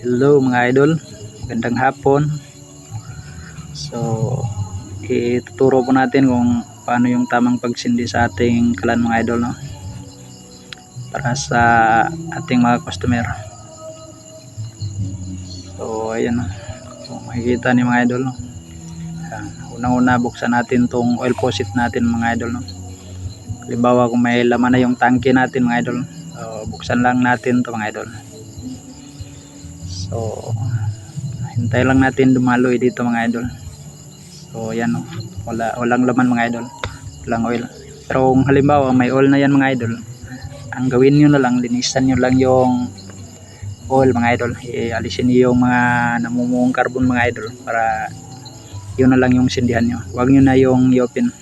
Hello mga idol, magandang hapon. So, ituturo po natin kung paano yung tamang pagsindi sa ating kalan mga idol, no? Para sa ating mga customer. So, ayan, no? So, makikita ni mga idol, no? Unang-una buksan natin tong oil faucet natin mga idol, no? Halimbawa kung may laman na yung tangke natin mga idol, buksan lang natin to mga idol. So, hintay lang natin dumaloy dito mga idol. So yan, oh. Walang laman mga idol, walang oil. Pero kung halimbawa may oil na yan mga idol, ang gawin nyo na lang, linisan nyo lang yung oil mga idol. Alisin nyo yung mga namumuong carbon mga idol, para yun na lang yung sindihan nyo. Huwag nyo na yung i-open,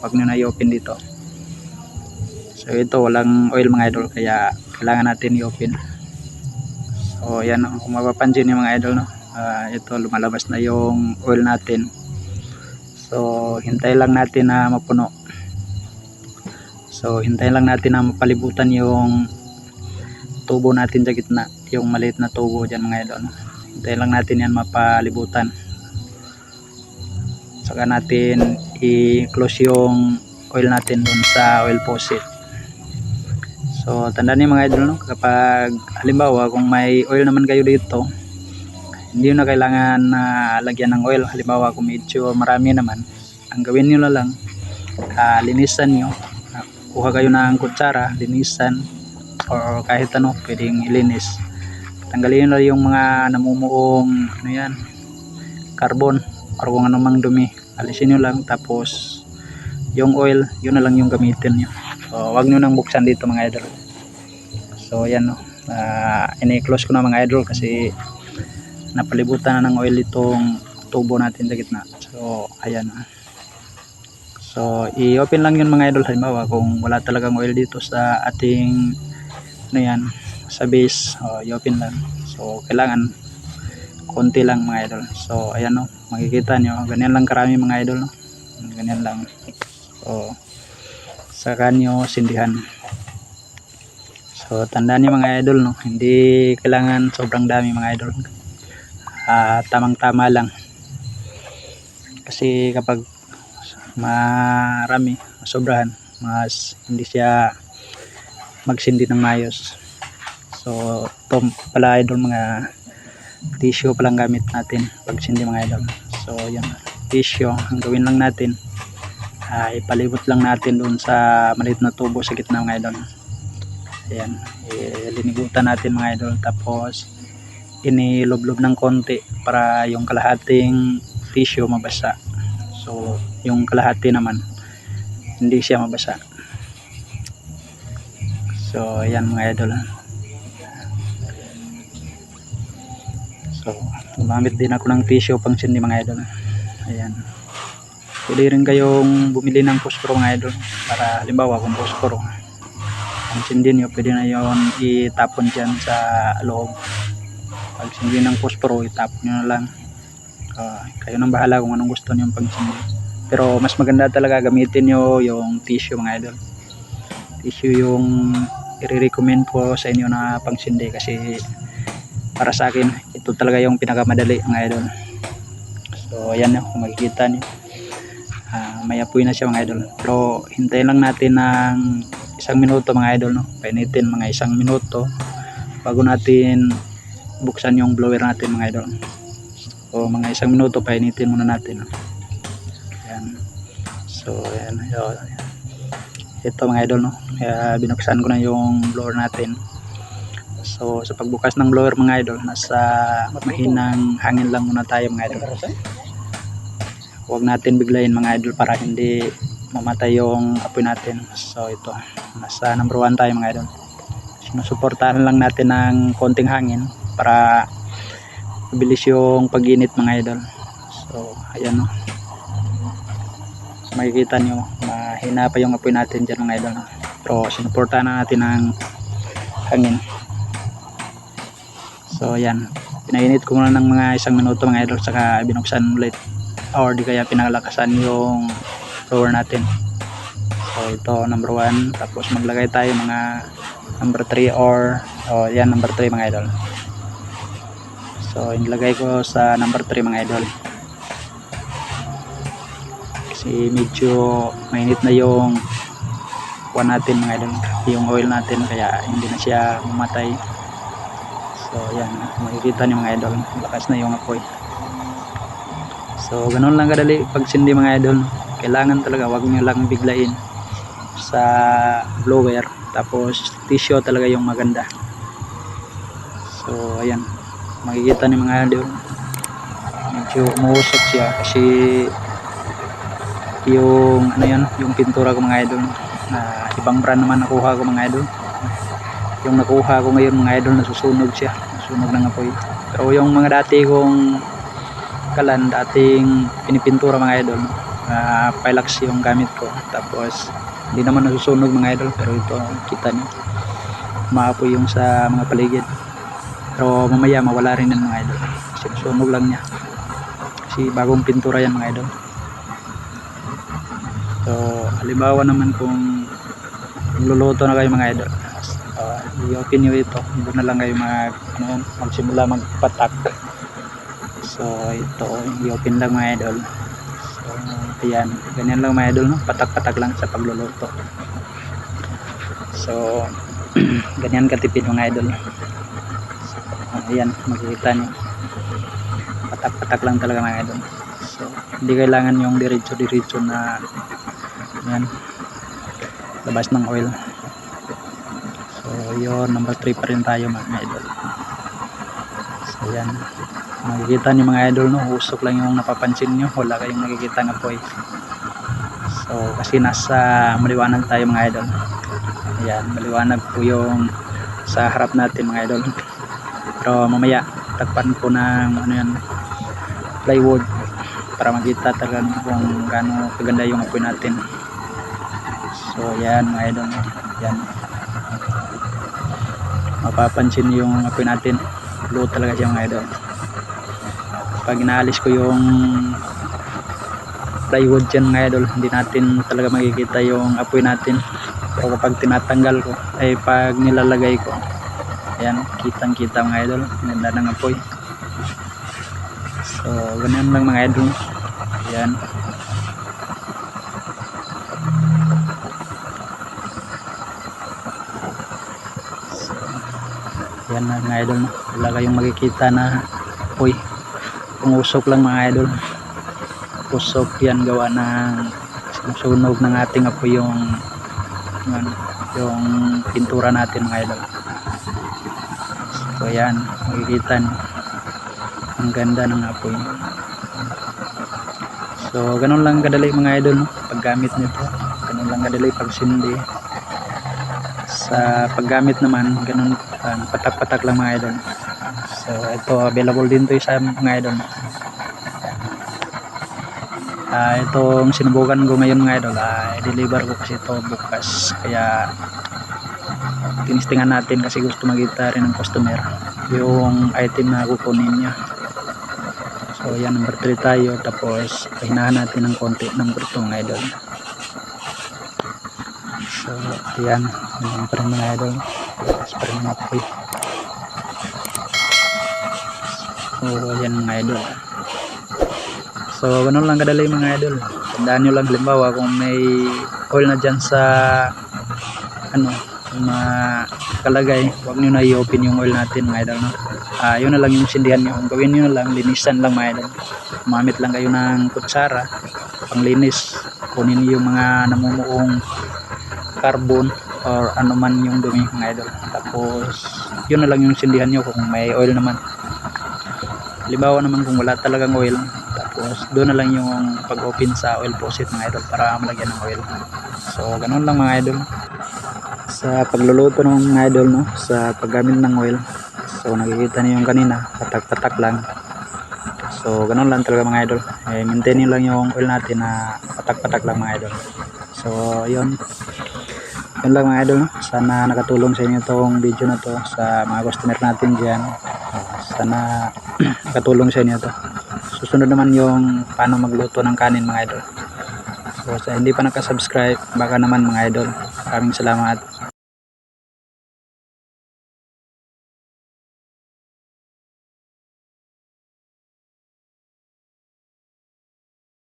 huwag nyo na i-open dito. So ito walang oil mga idol, kaya kailangan natin i-open. So yan, oh. Kung mapapansin nyo mga idol, no? Ito lumalabas na yung oil natin. So hintay lang natin na mapuno. So hintay lang natin na mapalibutan yung tubo natin sa gitna, yung maliit na tubo dyan mga idol. Hintay lang natin yan mapalibutan. Saka natin i-close yung oil natin dun sa oil faucet. So tandaan niyo mga idol, no? Kapag halimbawa kung may oil naman kayo dito, hindi na kailangan na lagyan ng oil. Halimbawa kung medyo marami naman, ang gawin nyo na lang, linisan nyo, kuha kayo ng kutsara, linisan, or kahit ano pwedeng ilinis. Tanggalin nyo na yung mga namumuong ano yan, carbon or kung anumang dumi, alisin nyo lang. Tapos yung oil, yun na lang yung gamitin nyo. So wag nyo nang buksan dito mga idol. So yan, no? Ini-close ko na mga idol kasi napalibutan na ng oil itong tubo natin sa gitna. So ayan. So i-open lang yun mga idol. Halimbawa kung wala talagang oil dito sa ating ano yan, sa base, i-open lang. So kailangan konti lang mga idol. So ayan, no? Makikita nyo, ganyan lang karami mga idol, no? Ganyan lang. So saka nyo sindihan. So tandaan nyo mga idol, no? Hindi kailangan sobrang dami mga idol. Tamang-tama lang. Kasi kapag marami, masobrahan, mas hindi siya magsindi ng mayos. So ito pala idol, mga tissue palang gamit natin pagsindi mga idol. So yan, tissue, ang gawin lang natin, ipalibot lang natin doon sa maliit na tubo sa gitna mga idol. Ayan, linibutan natin mga idol. Tapos inilublob ng konti para yung kalahating tissue mabasa. So yung kalahati naman hindi siya mabasa. So ayan mga idol. So gumamit din ako ng tissue pang sindi mga idol. Ayan, pwede rin kayong bumili ng posporo mga idol, para halimbawa kung posporo ang sindi nyo, pwede na yon itapon dyan sa loob. Pag sindi ng posporo, itapon nyo na lang. Kayo nang bahala kung anong gusto nyo pag sindi. Pero mas maganda talaga gamitin nyo yung tissue mga idol. Tissue yung i-recommend ko sa inyo na pang sindi, kasi para sa akin ito talaga yung pinakamadali mga idol. So ayan, kung makikita nyo, may apoy na siya mga idol. Pero hintayin lang natin ng 1 minuto mga idol, no? Painitin mga 1 minuto bago natin buksan yung blower natin mga idol. So mga 1 minuto painitin muna natin, no? Ayan. So ayan, ito mga idol, no? Kaya binuksan ko na yung blower natin. So sa pagbukas ng blower mga idol, nasa mahinang hangin lang muna tayo mga idol. Huwag natin biglayin mga idol para hindi mamatay yung apoy natin. So ito, nasa number 1 tayo mga idol. Sinusuportahan lang natin ng konting hangin para mabilis yung pag-init mga idol. So ayan, no? Makikita nyo, mahina pa yung apoy natin dyan mga idol, no? Pero sinuportahan na natin ng hangin. So ayan, pinainit ko muna ng mga 1 minuto mga idol, saka binuksan ulit, or di kaya pinakalakasan yung blower natin. So ito number 1, tapos maglagay tayo mga number 3 or yan number 3 mga idol. So inilagay ko sa number 3 mga idol, kasi medyo mainit na yung kuha natin mga idol, yung oil natin, kaya hindi na siya mamatay. So yan, makikita niyo mga idol, lakas na yung apoy. So ganun lang kadali pagsindi mga idol. Kailangan talaga wag nyo lang biglain sa blower, tapos tissue talaga yung maganda. So ayan, makikita ni mga idol, medyo umuusok siya kasi yung ano yan, yung pintura ko mga idol na ibang brand naman nakuha ko mga idol. Yung nakuha ko ngayon mga idol, nasusunog siya, nasusunog ng apoy. Pero yung mga dati kong kalan, dating pinipintura mga idol, Pilax yung gamit ko, tapos hindi naman nasusunog mga idol. Pero ito kita niyo, maapoy yung sa mga paligid, pero mamaya mawala rin yan mga idol, sinusunog lang niya kasi bagong pintura yan mga idol. So halimbawa naman kung luluto na kayo mga idol, i-open nyo ito, hindi na lang kayo magsimula magpatak. So ito, i-open lang mga idol. So ayan, ganyan lang mga idol, no? Patak-patak lang sa pagluluto. So ganyan katipid mga idol. So, ayan, makikita nyo, patak-patak lang talaga mga idol. So hindi kailangan yung diretso-diretso na yan, labas ng oil. So yun, number 3 pa rin tayo mga idol. So yan, makikita niyo mga idol, no, usok lang yung napapansin nyo, wala kayong nakikita ng apoy. So kasi nasa maliwanag tayo mga idol. Ayan, maliwanag po yung sa harap natin mga idol. Pero mamaya takpan ko ng ano yan, plywood, para makita talaga kung gaano kaganda yung apoy natin. So yan mga idol, yan, mapapansin yung apoy natin, blue talaga siya mga idol. Pag inaalis ko yung plywood dyan mga idol, hindi natin talaga makikita yung apoy natin. Pero kapag tinatanggal ko, ay pag nilalagay ko, ayan, kitang kita mga idol, ganda ng apoy. So ganyan lang mga idol, ayan. Yan na mga idol, wala kayong makikita na apoy, pungusok lang mga idol. Usok yan, gawa ng sinusunog ng ating apoy yung pintura natin mga idol. So yan, makikita nyo ang ganda ng apoy. So ganun lang kadali mga idol, no? Paggamit nito, ganun lang kadali pagsindi. Sa paggamit naman, ganun, patak-patak lang mga idol. So ito, available din to sa mga idol. Itong sinubukan ko ngayon mga idol, i-deliver ko kasi ito bukas, kaya tinistingan natin kasi gusto makita rin ng customer yung item na kukunin niya. So yan, number 3 tayo, tapos pahinahan natin ng konti number 2 mga idol. So yan, yung pa rin mga idol, tapos pa rin mga apoy. So yan mga idol. So ganun lang kadali mga idol. Tandaan nyo lang, halimbawa kung may oil na dyan sa ano, kalagay, huwag nyo na i-open yung oil natin mga idol, no? Yun na lang yung sindihan nyo. Ang gawin nyo na lang, linisan lang mga idol. Gumamit lang kayo ng kutsara panglinis, kunin yung mga namumuong carbon or ano man yung dumi mga idol. Tapos yun na lang yung sindihan nyo kung may oil naman. Halimbawa naman kung wala talagang oil, tapos doon na lang yung pag-open sa oil faucet mga idol para malagyan ng oil. So ganun lang mga idol sa pagluluto ng mga idol, no, sa paggamit ng oil. So nakikita niyo yung kanina, patak-patak lang. So ganun lang talaga mga idol, maintain lang yung oil natin na patak-patak lang mga idol. So yun lang mga idol, no? Sana nakatulong sa inyo itong video na to sa mga customer natin dyan. Sana nakatulong sa inyo to. Susunod naman yung paano magluto ng kanin mga idol. So sa hindi pa nakasubscribe, baka naman mga idol. Maraming salamat.